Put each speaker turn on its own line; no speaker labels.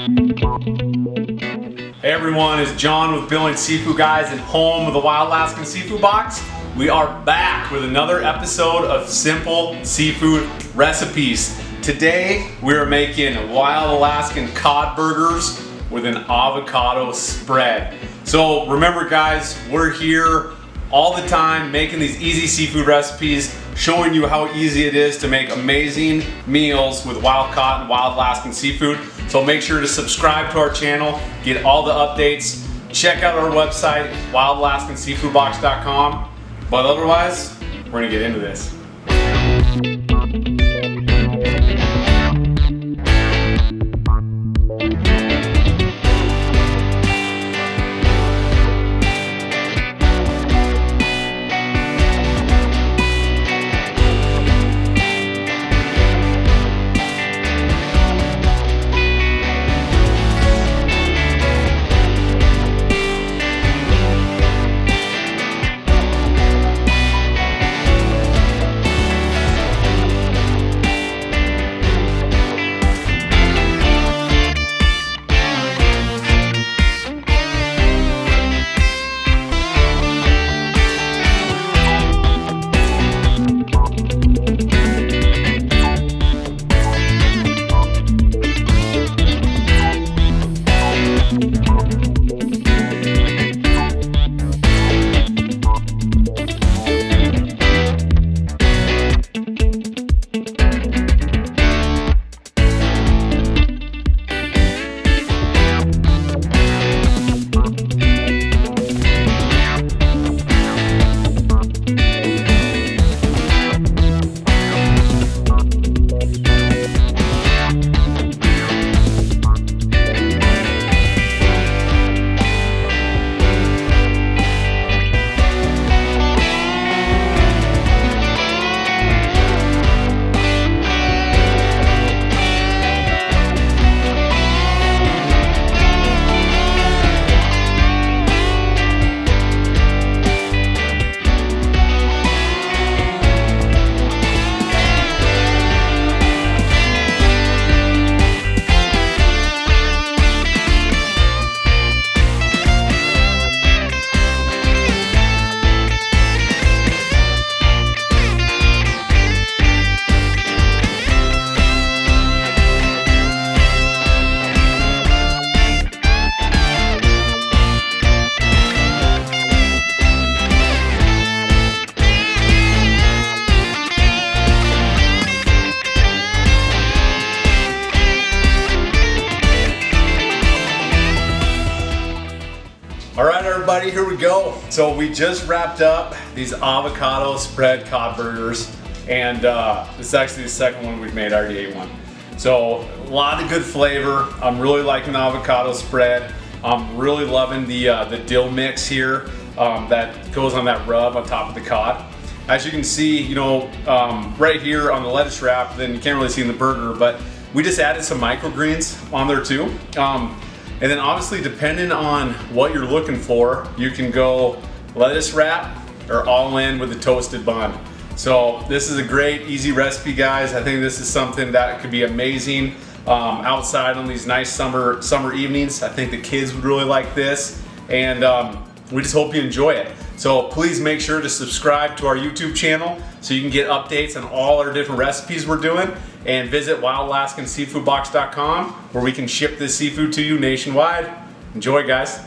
Hey everyone, it's John with Billings Seafood Guys and home of the Wild Alaskan Seafood Box. We are back with another episode of simple seafood recipes. Today we are making Wild Alaskan Cod burgers with an avocado spread. So remember guys, we're here all the time making these easy seafood recipes, showing you how easy it is to make amazing meals with wild caught and wild Alaskan seafood. So make sure to subscribe to our channel, get all the updates, check out our website, wildalaskanseafoodbox.com. But otherwise, we're gonna get into this. All right, everybody, here we go. So we just wrapped up these avocado spread cod burgers, and this is actually the second one we've made. I already ate one. So a lot of good flavor. I'm really liking the avocado spread. I'm really loving the dill mix here that goes on that rub on top of the cod. As you can see, you know, right here on the lettuce wrap, then you can't really see in the burger, but we just added some microgreens on there too. And then obviously, depending on what you're looking for, you can go lettuce wrap or all in with a toasted bun. So this is a great, easy recipe, guys. I think this is something that could be amazing outside on these nice summer evenings. I think the kids would really like this, and we just hope you enjoy it. So please make sure to subscribe to our YouTube channel so you can get updates on all our different recipes we're doing, and visit wildalaskanseafoodbox.com where we can ship this seafood to you nationwide. Enjoy, guys.